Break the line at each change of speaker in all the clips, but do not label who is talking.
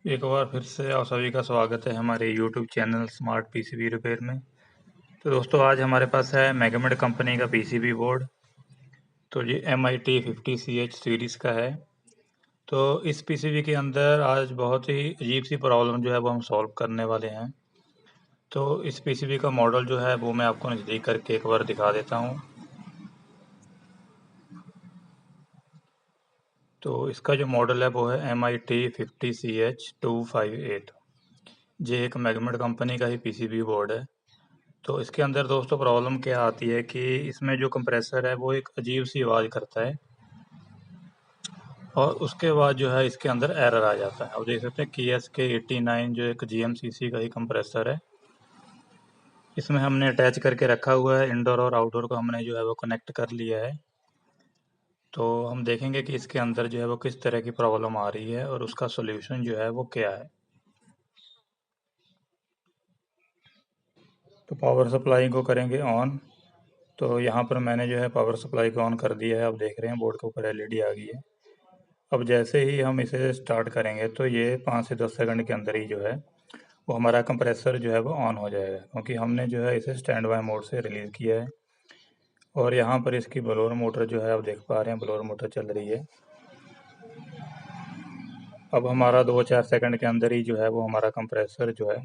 एक बार फिर से आप सभी का स्वागत है हमारे YouTube channel smart PCB repair में। तो दोस्तों आज हमारे पास है मेगामिड कंपनी का पीसीबी बोर्ड। तो ये MIT50CH सीरीज़ का है। तो इस पीसीबी के अंदर आज बहुत ही अजीब सी प्रॉब्लम जो है वो हम सॉल्व करने वाले हैं। तो इस पीसीबी का मॉडल जो है वो मैं आपको नज़दीक करके एक बार दिखा देता हूँ। तो इसका जो मॉडल है वो है MIT50CH258। ये एक मेगामिड कंपनी का ही पीसीबी बोर्ड है। तो इसके अंदर दोस्तों प्रॉब्लम क्या आती है कि इसमें जो कंप्रेसर है वो एक अजीब सी आवाज़ करता है और उसके बाद जो है इसके अंदर एरर आ जाता है। अब देख सकते हैं KSK89 जो एक GMCC का ही कंप्रेसर है। इसमें हमने अटैच करके रखा हुआ है, इंडोर और आउटडोर को हमने जो है वो कनेक्ट कर लिया है। तो हम देखेंगे कि इसके अंदर जो है वो किस तरह की प्रॉब्लम आ रही है और उसका सोल्यूशन जो है वो क्या है। तो पावर सप्लाई को करेंगे ऑन। तो यहाँ पर मैंने जो है पावर सप्लाई को ऑन कर दिया है। अब देख रहे हैं बोर्ड के ऊपर LED आ गई है। अब जैसे ही हम इसे स्टार्ट करेंगे तो ये 5 से 10 सेकंड के अंदर ही जो है वो हमारा कंप्रेसर जो है वो ऑन हो जाएगा, क्योंकि हमने जो है इसे स्टैंड बाय मोड से रिलीज़ किया है। और यहाँ पर इसकी ब्लोअर मोटर जो है आप देख पा रहे हैं, ब्लोअर मोटर चल रही है। अब हमारा 2-4 सेकंड के अंदर ही जो है वो हमारा कंप्रेसर जो है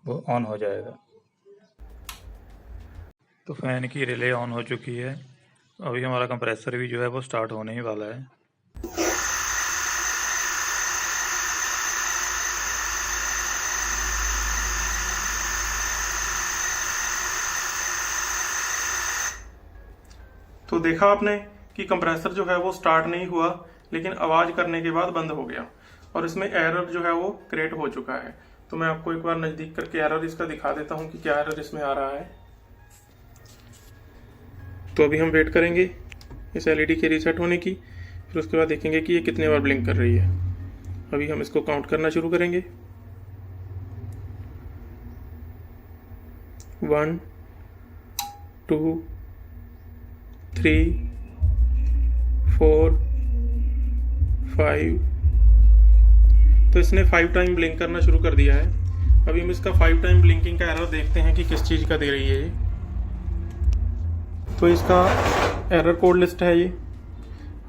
वो ऑन हो जाएगा। तो फैन की रिले ऑन हो चुकी है। अभी हमारा कंप्रेसर भी जो है वो स्टार्ट होने ही वाला है।
तो देखा आपने कि कंप्रेसर जो है वो स्टार्ट नहीं हुआ, लेकिन आवाज करने के बाद बंद हो गया और इसमें एरर जो है वो क्रिएट हो चुका है। तो मैं आपको एक बार नजदीक करके एरर इसका दिखा देता हूं कि क्या एरर इसमें आ रहा है। तो अभी हम वेट करेंगे इस LED के रीसेट होने की, फिर उसके बाद देखेंगे कि ये कितने बार ब्लिंक कर रही है। अभी हम इसको काउंट करना शुरू करेंगे। 1 2 3 4 5। तो इसने 5 टाइम ब्लिंक करना शुरू कर दिया है। अभी हम इसका 5 टाइम ब्लिंकिंग का एरर देखते हैं कि किस चीज़ का दे रही है ये। तो इसका एरर कोड लिस्ट है ये,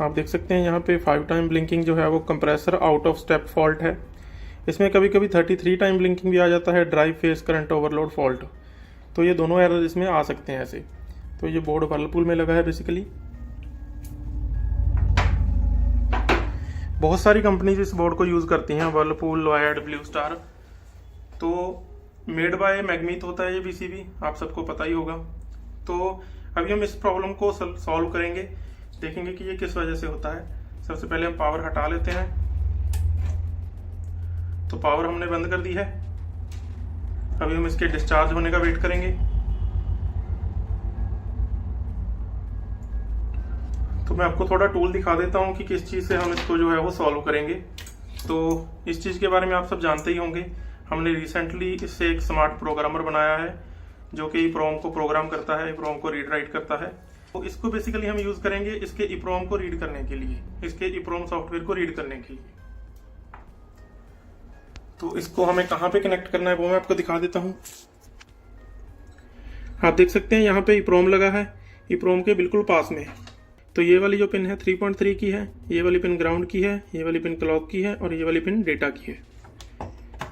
आप देख सकते हैं यहाँ पे 5 टाइम ब्लिंकिंग जो है वो compressor out of step fault है। इसमें कभी कभी 33 टाइम ब्लिंकिंग भी आ जाता है, drive face current overload fault. तो ये दोनों एरर इसमें आ सकते हैं ऐसे। तो ये बोर्ड वर्लपूल में लगा है बेसिकली। बहुत सारी कंपनीज इस बोर्ड को यूज करती हैं, वर्लपूल, लॉयड, ब्लू स्टार। तो मेड बाय मैग्मीथ होता है ये पीसीबी, आप सबको पता ही होगा। तो अभी हम इस प्रॉब्लम को सॉल्व करेंगे, देखेंगे कि ये किस वजह से होता है। सबसे पहले हम पावर हटा लेते हैं। तो पावर हमने बंद कर दी है। अभी हम इसके डिस्चार्ज होने का वेट करेंगे। तो मैं आपको थोड़ा टूल दिखा देता हूं कि किस चीज़ से हम इसको जो है वो सॉल्व करेंगे। तो इस चीज़ के बारे में आप सब जानते ही होंगे। हमने रिसेंटली इससे एक स्मार्ट प्रोग्रामर बनाया है जो कि EEPROM को प्रोग्राम करता है, EEPROM को रीड राइट करता है। तो इसको बेसिकली हम यूज करेंगे इसके EEPROM को रीड करने के लिए, इसके EEPROM सॉफ्टवेयर को रीड करने के लिए। तो इसको हमें कहाँ पे कनेक्ट करना है वो मैं आपको दिखा देता हूँ। आप देख सकते हैं यहाँ पे EEPROM लगा है, EEPROM के बिल्कुल पास में। तो ये वाली जो पिन है 3.3 की है, ये वाली पिन ग्राउंड की है, ये वाली पिन क्लॉक की है और ये वाली पिन डेटा की है।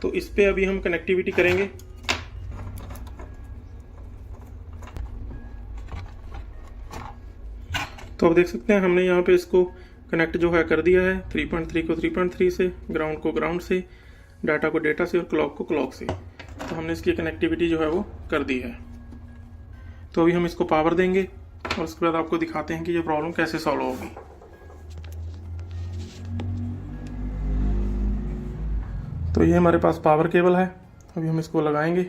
तो इस पे अभी हम कनेक्टिविटी करेंगे। तो आप देख सकते हैं हमने यहाँ पे इसको कनेक्ट जो है कर दिया है, 3.3 को 3.3 से, ग्राउंड को ग्राउंड से, डाटा को डेटा से और क्लॉक को क्लॉक से। तो हमने इसकी कनेक्टिविटी जो है वो कर दी है। तो अभी हम इसको पावर देंगे और उसके बाद आपको दिखाते हैं कि ये प्रॉब्लम कैसे सॉल्व होगी। तो ये हमारे पास पावर केबल है, अभी हम इसको लगाएंगे।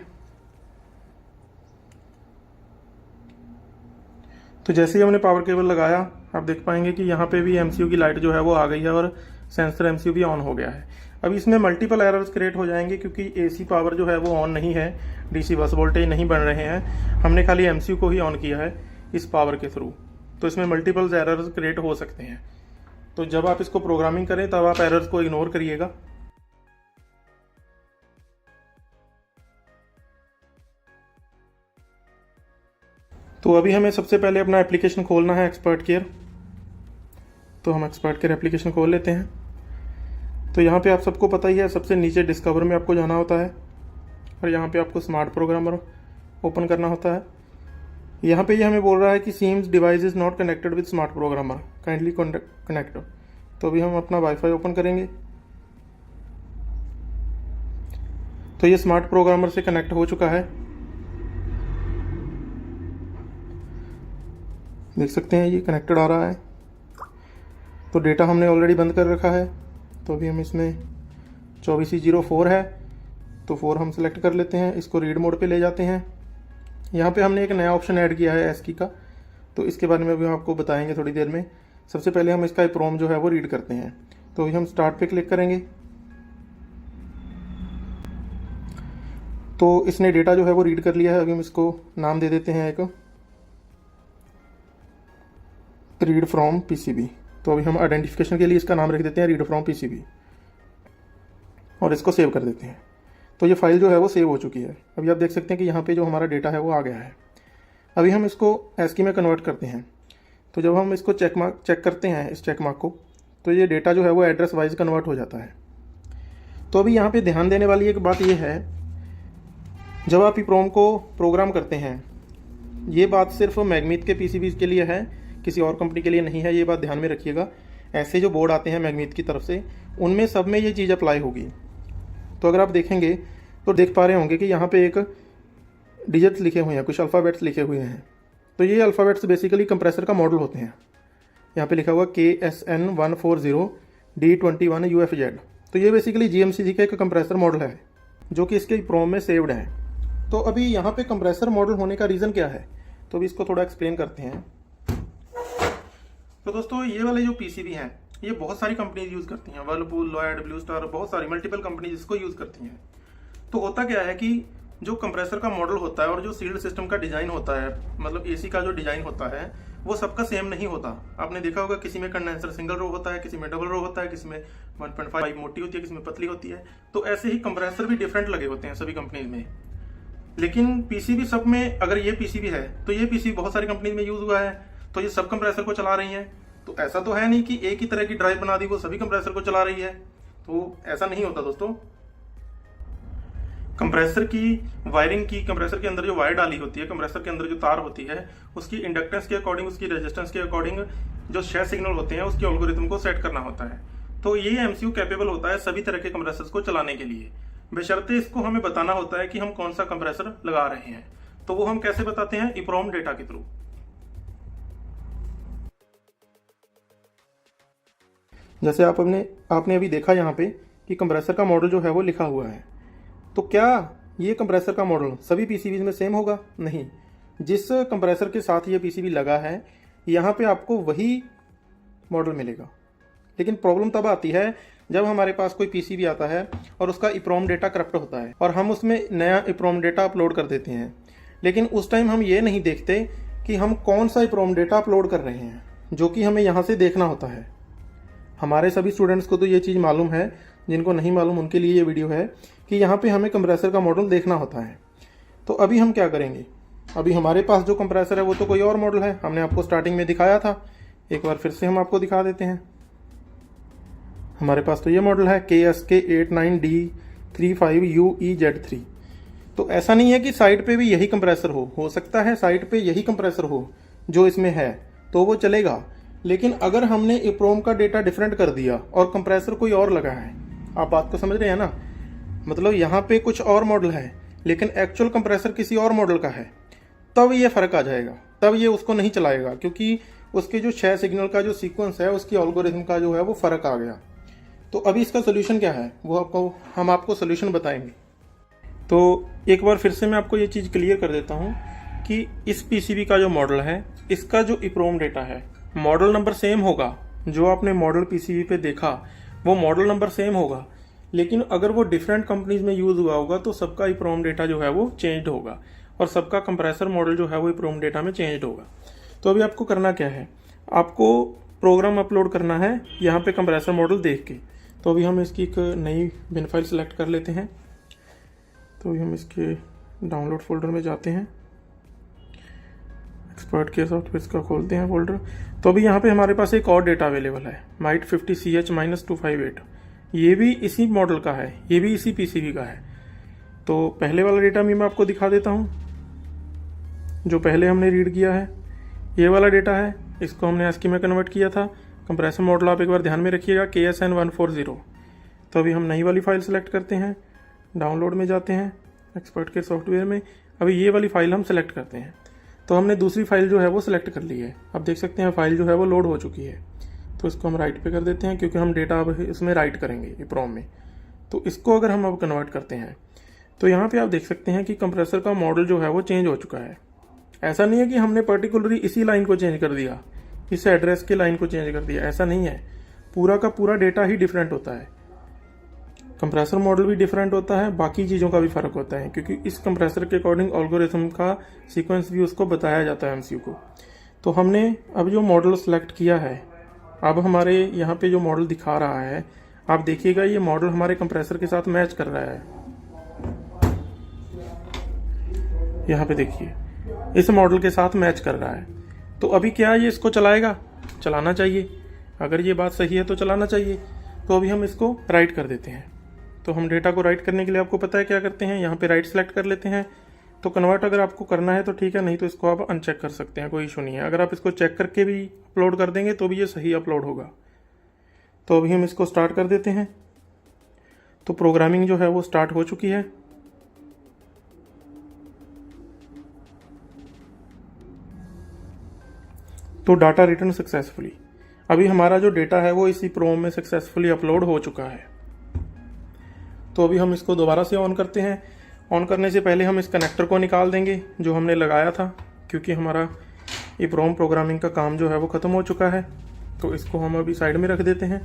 तो जैसे ही हमने पावर केबल लगाया, आप देख पाएंगे कि यहाँ पे भी MCU की लाइट जो है वो आ गई है और सेंसर MCU भी ऑन हो गया है। अब इसमें मल्टीपल एरर्स क्रिएट हो जाएंगे क्योंकि AC पावर जो है वो ऑन नहीं है, DC बस वोल्टेज नहीं बन रहे हैं। हमने खाली MCU को ही ऑन किया है इस पावर के थ्रू। तो इसमें मल्टीपल एरर्स क्रिएट हो सकते हैं। तो जब आप इसको प्रोग्रामिंग करें तब आप एरर्स को इग्नोर करिएगा। तो अभी हमें सबसे पहले अपना एप्लीकेशन खोलना है एक्सपर्ट केयर। तो हम एक्सपर्ट केयर एप्लीकेशन खोल लेते हैं। तो यहाँ पे आप सबको पता ही है, सबसे नीचे डिस्कवर में आपको जाना होता है और यहाँ पे आपको स्मार्ट प्रोग्रामर ओपन करना होता है। यहाँ पे ये हमें बोल रहा है कि seems device is not connected with smart programmer, kindly connect. तो अभी हम अपना वाईफाई ओपन करेंगे। तो ये स्मार्ट प्रोग्रामर से कनेक्ट हो चुका है, देख सकते हैं ये कनेक्टेड आ रहा है। तो डेटा हमने ऑलरेडी बंद कर रखा है। तो अभी हम इसमें 24/04 है, तो 4 हम सेलेक्ट कर लेते हैं। इसको रीड मोड पे ले जाते हैं। यहाँ पे हमने एक नया ऑप्शन ऐड किया है एस्की का, तो इसके बारे में अभी हम आपको बताएंगे थोड़ी देर में। सबसे पहले हम इसका EEPROM जो है वो रीड करते हैं। तो अभी हम स्टार्ट पे क्लिक करेंगे। तो इसने डेटा जो है वो रीड कर लिया है। अभी हम इसको नाम दे देते हैं एक रीड फ्रॉम PCB। तो अभी हम आइडेंटिफिकेशन के लिए इसका नाम रख देते हैं रीड फ्रॉम PCB और इसको सेव कर देते हैं। तो ये फाइल जो है वो सेव हो चुकी है। अभी आप देख सकते हैं कि यहाँ पे जो हमारा डेटा है वो आ गया है। अभी हम इसको ASCII में कन्वर्ट करते हैं। तो जब हम इसको चेक करते हैं इस चेक मार्क को, तो ये डेटा जो है वो एड्रेस वाइज कन्वर्ट हो जाता है। तो अभी यहाँ पे ध्यान देने वाली एक बात ये है, जब आप EEPROM को प्रोग्राम करते हैं, ये बात सिर्फ मैग्मीत के PCBs के लिए है, किसी और कंपनी के लिए नहीं है। ये बात ध्यान में रखिएगा। ऐसे जो बोर्ड आते हैं मैग्मीत की तरफ से, उनमें सब में ये चीज़ अप्लाई होगी। तो अगर आप देखेंगे तो देख पा रहे होंगे कि यहाँ पे एक डिजिट्स लिखे हुए हैं, कुछ अल्फ़ाबेट्स लिखे हुए हैं। तो ये अल्फ़ाबेट्स बेसिकली कंप्रेसर का मॉडल होते हैं। यहाँ पे लिखा हुआ KSN140D21UFZ। तो ये बेसिकली GMCC का एक कंप्रेसर मॉडल है जो कि इसके EEPROM में सेव्ड है। तो अभी यहाँ पे कंप्रेसर मॉडल होने का रीज़न क्या है, तो अभी इसको थोड़ा एक्सप्लेन करते हैं। तो दोस्तों ये वाले जो PCB हैं, ये बहुत सारी कंपनीज यूज़ करती हैं, वर्लपूल, लॉयड, ब्लू स्टार, बहुत सारी मल्टीपल कंपनीज इसको यूज़ करती हैं। तो होता क्या है कि जो कंप्रेसर का मॉडल होता है और जो सील्ड सिस्टम का डिज़ाइन होता है, मतलब AC का जो डिज़ाइन होता है, वो सबका सेम नहीं होता। आपने देखा होगा किसी में कंडेंसर सिंगल रो होता है, किसी में डबल रो होता है, किसी में 1.5 मोटी होती है, किसी में पतली होती है। तो ऐसे ही कंप्रेसर भी डिफरेंट लगे होते हैं सभी कंपनीज में। लेकिन PCB सब में, अगर ये PCB है तो ये PCB बहुत सारी कंपनीज में यूज़ हुआ है, तो ये सब कंप्रेसर को चला रही हैं। तो ऐसा तो है नहीं कि एक ही तरह की ड्राइव बना दी वो सभी कंप्रेसर को चला रही है, तो ऐसा नहीं होता दोस्तों। कंप्रेसर की वायरिंग की, कंप्रेसर के अंदर जो वायर डाली होती है, कंप्रेसर के अंदर जो तार होती है, उसकी इंडक्टेंस के अकॉर्डिंग, उसकी रेजिस्टेंस के अकॉर्डिंग जो 6 सिग्नल होते हैं उसके एल्गोरिथम को सेट करना होता है। तो ये MCU कैपेबल होता है सभी तरह के कंप्रेसर्स को चलाने के लिए, बशर्ते इसको हमें बताना होता है कि हम कौन सा कंप्रेसर लगा रहे हैं। तो वो हम कैसे बताते हैं, EEPROM डेटा के थ्रू। जैसे आपने अभी देखा यहाँ पे कि कंप्रेसर का मॉडल जो है वो लिखा हुआ है। तो क्या ये कंप्रेसर का मॉडल सभी PCBs में सेम होगा? नहीं। जिस कंप्रेसर के साथ ये PCB लगा है, यहाँ पे आपको वही मॉडल मिलेगा। लेकिन प्रॉब्लम तब आती है जब हमारे पास कोई PCB आता है और उसका EEPROM डेटा करप्ट होता है और हम उसमें नया EEPROM डेटा अपलोड कर देते हैं। लेकिन उस टाइम हम ये नहीं देखते कि हम कौन सा EEPROM डेटा अपलोड कर रहे हैं, जो कि हमें यहाँ से देखना होता है। हमारे सभी स्टूडेंट्स को तो ये चीज़ मालूम है, जिनको नहीं मालूम उनके लिए ये वीडियो है कि यहाँ पे हमें कंप्रेसर का मॉडल देखना होता है। तो अभी हम क्या करेंगे, अभी हमारे पास जो कंप्रेसर है वो तो कोई और मॉडल है, हमने आपको स्टार्टिंग में दिखाया था। एक बार फिर से हम आपको दिखा देते हैं। हमारे पास तो ये मॉडल है KSK89D35UEZ3। तो ऐसा नहीं है कि साइड पे भी यही कंप्रेसर हो सकता है साइड पे यही कंप्रेसर हो जो इसमें है, तो वो चलेगा। लेकिन अगर हमने EEPROM का डेटा डिफरेंट कर दिया और कंप्रेसर कोई और लगा है, आप बात को समझ रहे हैं ना, मतलब यहाँ पे कुछ और मॉडल है लेकिन एक्चुअल कंप्रेसर किसी और मॉडल का है, तब ये फ़र्क आ जाएगा, तब ये उसको नहीं चलाएगा, क्योंकि उसके जो 6 सिग्नल का जो सीक्वेंस है उसकी एल्गोरिथम का जो है वो फ़र्क आ गया। तो अभी इसका सोल्यूशन क्या है वो हम आपको सोल्यूशन बताएंगे। तो एक बार फिर से मैं आपको ये चीज़ क्लियर कर देता हूँ कि इस PCB का जो मॉडल है, इसका जो EEPROM डेटा है, मॉडल नंबर सेम होगा। जो आपने मॉडल PCB पे देखा वो मॉडल नंबर सेम होगा, लेकिन अगर वो डिफरेंट कंपनीज में यूज़ हुआ होगा तो सबका EEPROM डेटा जो है वो चेंज्ड होगा और सबका कंप्रेसर मॉडल जो है वो EEPROM डेटा में चेंज्ड होगा। तो अभी आपको करना क्या है, आपको प्रोग्राम अपलोड करना है यहाँ पे कंप्रेसर मॉडल देख के। तो अभी हम इसकी एक नई बिन फाइल सेलेक्ट कर लेते हैं। तो अभी हम इसके डाउनलोड फोल्डर में जाते हैं, एक्सपर्ट केयर सॉफ्टवेयर इसका खोलते हैं फोल्डर। तो अभी यहाँ पे हमारे पास एक और डेटा अवेलेबल है, माइट 50CH-258। ये भी इसी मॉडल का है, ये भी इसी पीसीबी का है। तो पहले वाला डेटा भी मैं आपको दिखा देता हूँ, जो पहले हमने रीड किया है। ये वाला डेटा है, इसको हमने ASCII में कन्वर्ट किया था। कंप्रेसर मॉडल आप एक बार ध्यान में रखिएगा, KSN140। तो अभी हम नई वाली फाइल सेलेक्ट करते हैं, डाउनलोड में जाते हैं, एक्सपर्ट केयर सॉफ्टवेयर में। अभी ये वाली फाइल हम सेलेक्ट करते हैं। तो हमने दूसरी फाइल जो है वो सिलेक्ट कर ली है। अब देख सकते हैं फाइल जो है वो लोड हो चुकी है। तो इसको हम राइट पे कर देते हैं, क्योंकि हम डेटा अब इसमें राइट करेंगे EEPROM में। तो इसको अगर हम अब कन्वर्ट करते हैं तो यहाँ पे आप देख सकते हैं कि कंप्रेसर का मॉडल जो है वो चेंज हो चुका है। ऐसा नहीं है कि हमने पर्टिकुलरली इसी लाइन को चेंज कर दिया, इस एड्रेस के लाइन को चेंज कर दिया, ऐसा नहीं है। पूरा का पूरा डेटा ही डिफरेंट होता है। कंप्रेसर मॉडल भी डिफरेंट होता है, बाकी चीज़ों का भी फ़र्क होता है, क्योंकि इस कंप्रेसर के अकॉर्डिंग एल्गोरिथम का सीक्वेंस भी उसको बताया जाता है MCU को। तो हमने अब जो मॉडल सेलेक्ट किया है, अब हमारे यहाँ पे जो मॉडल दिखा रहा है, आप देखिएगा ये मॉडल हमारे कंप्रेसर के साथ मैच कर रहा है। यहाँ पे देखिए, इस मॉडल के साथ मैच कर रहा है। तो अभी क्या ये इसको चलाएगा? चलाना चाहिए। अगर ये बात सही है तो चलाना चाहिए। तो अभी हम इसको राइट कर देते हैं। तो हम डेटा को राइट करने के लिए आपको पता है क्या करते हैं, यहाँ पे राइट सेलेक्ट कर लेते हैं। तो कन्वर्ट अगर आपको करना है तो ठीक है, नहीं तो इसको आप अनचेक कर सकते हैं, कोई इशू नहीं है। अगर आप इसको चेक करके भी अपलोड कर देंगे तो भी ये सही अपलोड होगा। तो अभी हम इसको स्टार्ट कर देते हैं। तो प्रोग्रामिंग जो है वो स्टार्ट हो चुकी है। तो डाटा रिटर्न सक्सेसफुली। अभी हमारा जो डेटा है वो इसी EEPROM में सक्सेसफुली अपलोड हो चुका है। तो अभी हम इसको दोबारा से ऑन करते हैं। ऑन करने से पहले हम इस कनेक्टर को निकाल देंगे जो हमने लगाया था, क्योंकि हमारा EEPROM प्रोग्रामिंग का काम जो है वो ख़त्म हो चुका है। तो इसको हम अभी साइड में रख देते हैं।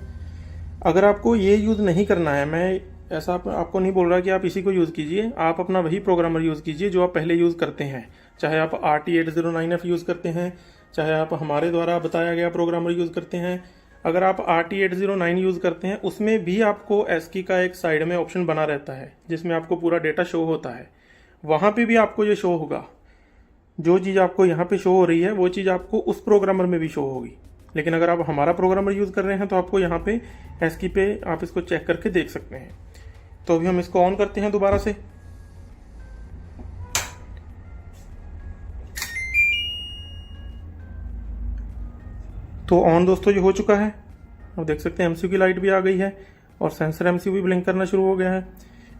अगर आपको ये यूज़ नहीं करना है, मैं ऐसा आपको नहीं बोल रहा कि आप इसी को यूज़ कीजिए, आप अपना वही प्रोग्रामर यूज़ कीजिए जो आप पहले यूज़ करते हैं। चाहे आप RT809F यूज़ करते हैं, चाहे आप हमारे द्वारा बताया गया प्रोग्रामर यूज़ करते हैं। अगर आप RT809 यूज़ करते हैं, उसमें भी आपको ASCII का एक साइड में ऑप्शन बना रहता है जिसमें आपको पूरा डेटा शो होता है। वहाँ पे भी आपको ये शो होगा। जो चीज़ आपको यहाँ पे शो हो रही है वो चीज़ आपको उस प्रोग्रामर में भी शो होगी। लेकिन अगर आप हमारा प्रोग्रामर यूज़ कर रहे हैं तो आपको यहाँ पे ASCII पे आप इसको चेक करके देख सकते हैं। तो अभी हम इसको ऑन करते हैं दोबारा से। तो ऑन दोस्तों ये हो चुका है। अब देख सकते हैं MCU की लाइट भी आ गई है और सेंसर MCU भी ब्लिंक करना शुरू हो गया है।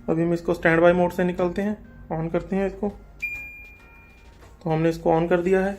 अभी हम इसको स्टैंड बाय मोड से निकलते हैं, ऑन करते हैं इसको। तो हमने इसको ऑन कर दिया है।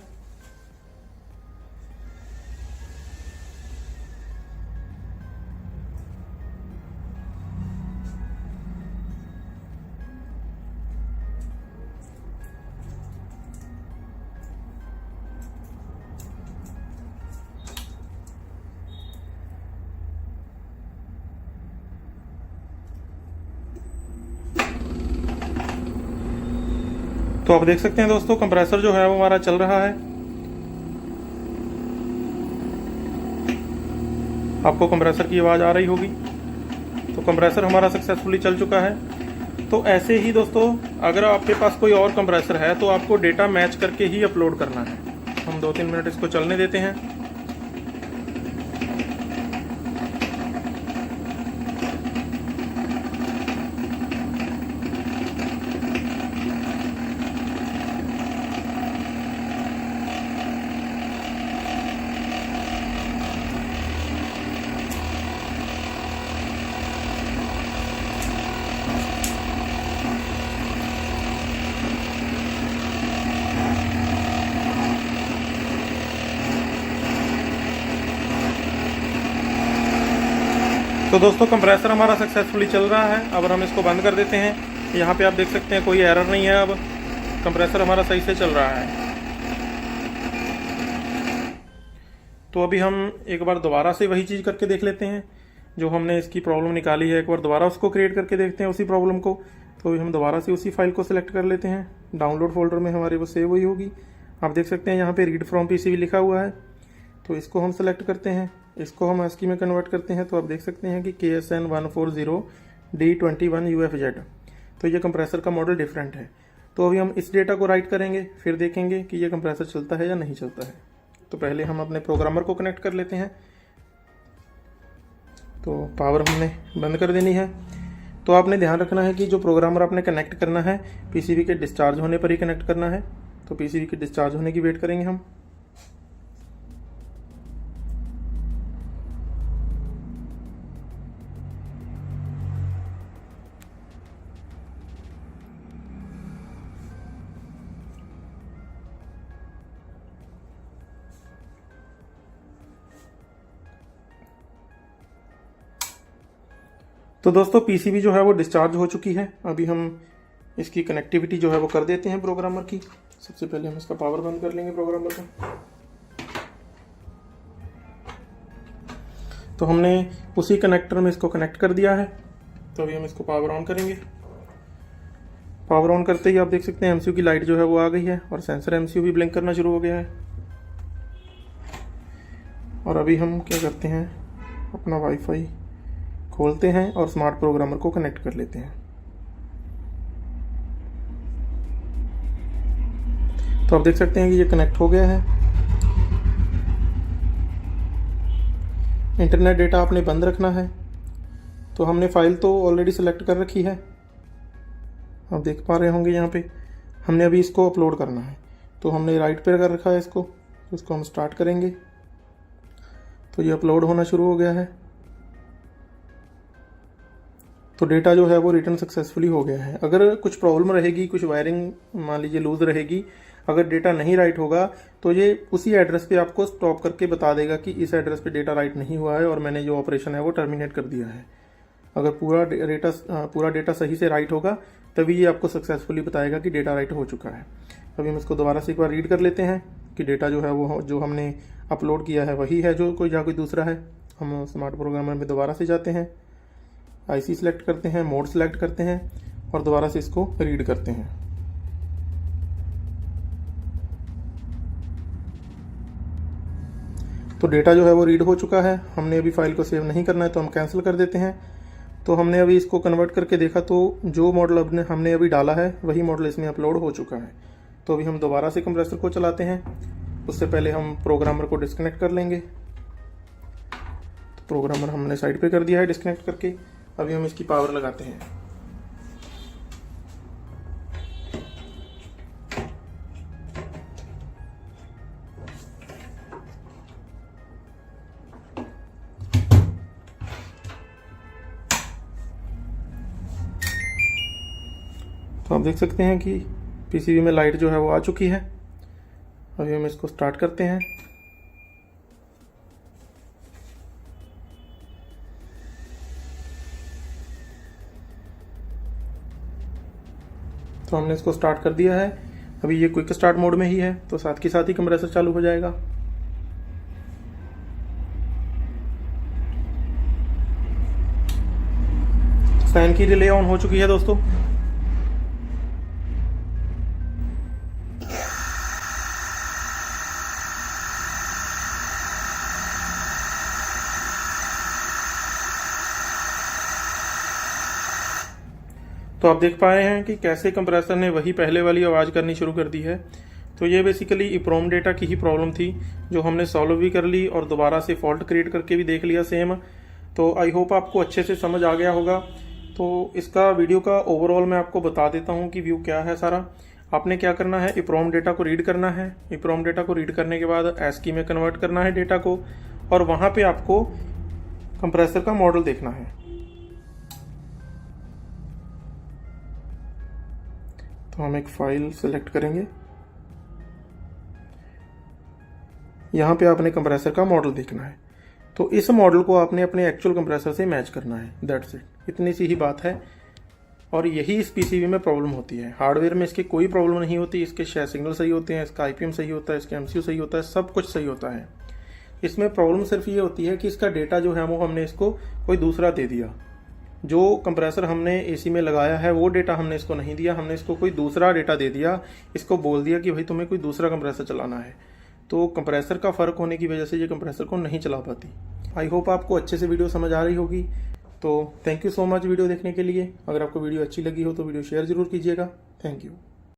तो आप देख सकते हैं दोस्तों, कंप्रेसर जो है वो हमारा चल रहा है। आपको कंप्रेसर की आवाज़ आ रही होगी। तो कंप्रेसर हमारा सक्सेसफुली चल चुका है। तो ऐसे ही दोस्तों, अगर आपके पास कोई और कंप्रेसर है तो आपको डेटा मैच करके ही अपलोड करना है। हम 2-3 मिनट इसको चलने देते हैं। तो दोस्तों कंप्रेसर हमारा सक्सेसफुली चल रहा है। अब हम इसको बंद कर देते हैं। यहाँ पे आप देख सकते हैं कोई एरर नहीं है। अब कंप्रेसर हमारा सही से चल रहा है। तो अभी हम एक बार दोबारा से वही चीज़ करके देख लेते हैं जो हमने इसकी प्रॉब्लम निकाली है। एक बार दोबारा उसको क्रिएट करके देखते हैं उसी प्रॉब्लम को। तो अभी हम दोबारा से उसी फाइल को सिलेक्ट कर लेते हैं। डाउनलोड फोल्डर में हमारे वो सेव हुई होगी। आप देख सकते हैं यहाँ पे रीड फ्रॉम PCB लिखा हुआ है। तो इसको हम सेलेक्ट करते हैं, इसको हम ASCII में कन्वर्ट करते हैं। तो आप देख सकते हैं कि KSN140D21UFZ। तो ये कंप्रेसर का मॉडल डिफरेंट है। तो अभी हम इस डेटा को राइट करेंगे, फिर देखेंगे कि ये कंप्रेसर चलता है या नहीं चलता है। तो पहले हम अपने प्रोग्रामर को कनेक्ट कर लेते हैं। तो पावर हमने बंद कर देनी है। तो आपने ध्यान रखना है कि जो प्रोग्रामर आपने कनेक्ट करना है पीसीबी के डिस्चार्ज होने पर ही कनेक्ट करना है। तो पीसीबी के डिस्चार्ज होने की वेट करेंगे हम। तो दोस्तों पीसीबी जो है वो डिस्चार्ज हो चुकी है। अभी हम इसकी कनेक्टिविटी जो है वो कर देते हैं प्रोग्रामर की। सबसे पहले हम इसका पावर बंद कर लेंगे प्रोग्रामर का। तो हमने उसी कनेक्टर में इसको कनेक्ट कर दिया है। तो अभी हम इसको पावर ऑन करेंगे। पावर ऑन करते ही आप देख सकते हैं एमसीयू की लाइट जो है वो आ गई है और सेंसर एमसीयू भी ब्लिंक करना शुरू हो गया है। और अभी हम क्या करते हैं, अपना वाईफाई खोलते हैं और स्मार्ट प्रोग्रामर को कनेक्ट कर लेते हैं। तो आप देख सकते हैं कि ये कनेक्ट हो गया है। इंटरनेट डेटा आपने बंद रखना है। तो हमने फाइल तो ऑलरेडी सेलेक्ट कर रखी है, आप देख पा रहे होंगे यहाँ पे। हमने अभी इसको अपलोड करना है। तो हमने राइट पे कर रखा है इसको। तो इसको हम स्टार्ट करेंगे। तो ये अपलोड होना शुरू हो गया है। तो डेटा जो है वो रिटर्न सक्सेसफुली हो गया है। अगर कुछ प्रॉब्लम रहेगी, कुछ वायरिंग मान लीजिए लूज रहेगी, अगर डेटा नहीं राइट होगा तो ये उसी एड्रेस पे आपको स्टॉप करके बता देगा कि इस एड्रेस पे डेटा राइट नहीं हुआ है और मैंने जो ऑपरेशन है वो टर्मिनेट कर दिया है। अगर पूरा डेटा सही से राइट होगा तभी ये आपको सक्सेसफुली बताएगा कि डेटा राइट हो चुका है। अभी हम इसको दोबारा से एक बार रीड कर लेते हैं कि डेटा जो है वो जो हमने अपलोड किया है वही है जो कोई दूसरा है। हम स्मार्ट प्रोग्रामर में दोबारा से जाते हैं, आईसी सिलेक्ट करते हैं, मोड सिलेक्ट करते हैं और दोबारा से इसको रीड करते हैं। तो डेटा जो है वो रीड हो चुका है। हमने अभी फाइल को सेव नहीं करना है तो हम कैंसिल कर देते हैं। तो हमने अभी इसको कन्वर्ट करके देखा तो जो मॉडल हमने अभी डाला है वही मॉडल इसमें अपलोड हो चुका है। तो अभी हम दोबारा से कंप्रेसर को चलाते हैं। उससे पहले हम प्रोग्रामर को डिस्कनेक्ट कर लेंगे। तो प्रोग्रामर हमने साइड पे कर दिया है डिस्कनेक्ट करके। अभी हम इसकी पावर लगाते हैं। तो आप देख सकते हैं कि पीसीबी में लाइट जो है वो आ चुकी है। अभी हम इसको स्टार्ट करते हैं। तो हमने इसको स्टार्ट कर दिया है। अभी ये क्विक स्टार्ट मोड में ही है तो साथ के साथ ही कंप्रेसर चालू हो जाएगा। फैन की रिले ऑन हो चुकी है दोस्तों। तो आप देख पा रहे हैं कि कैसे कंप्रेसर ने वही पहले वाली आवाज़ करनी शुरू कर दी है। तो ये बेसिकली इप्रोम डेटा की ही प्रॉब्लम थी जो हमने सॉल्व भी कर ली और दोबारा से फॉल्ट क्रिएट करके भी देख लिया सेम। तो आई होप आपको अच्छे से समझ आ गया होगा। तो इसका वीडियो का ओवरऑल मैं आपको बता देता हूँ कि व्यू क्या है सारा। आपने क्या करना है, इप्रोम डेटा को रीड करना है। इप्रोम डेटा को रीड करने के बाद ASCII में कन्वर्ट करना है डेटा को और वहाँ पे आपको कंप्रेसर का मॉडल देखना है। तो हम एक फाइल सेलेक्ट करेंगे। यहाँ पे आपने कंप्रेसर का मॉडल देखना है। तो इस मॉडल को आपने अपने एक्चुअल कंप्रेसर से मैच करना है। दैट्स इट, इतनी सी ही बात है। और यही इस पीसीबी में प्रॉब्लम होती है। हार्डवेयर में इसकी कोई प्रॉब्लम नहीं होती। इसके शेयर सिग्नल सही होते हैं, इसका आईपीएम सही होता है, इसका एमसीयू सही होता है, सब कुछ सही होता है। इसमें प्रॉब्लम सिर्फ ये होती है कि इसका डेटा जो है वो हमने इसको कोई दूसरा दे दिया। जो कंप्रेसर हमने एसी में लगाया है वो डेटा हमने इसको नहीं दिया, हमने इसको कोई दूसरा डेटा दे दिया। इसको बोल दिया कि भाई तुम्हें कोई दूसरा कंप्रेसर चलाना है। तो कंप्रेसर का फ़र्क होने की वजह से ये कंप्रेसर को नहीं चला पाती। आई होप आपको अच्छे से वीडियो समझ आ रही होगी। तो thank you so much video देखने के लिए। अगर आपको वीडियो अच्छी लगी हो तो वीडियो शेयर ज़रूर कीजिएगा। Thank you.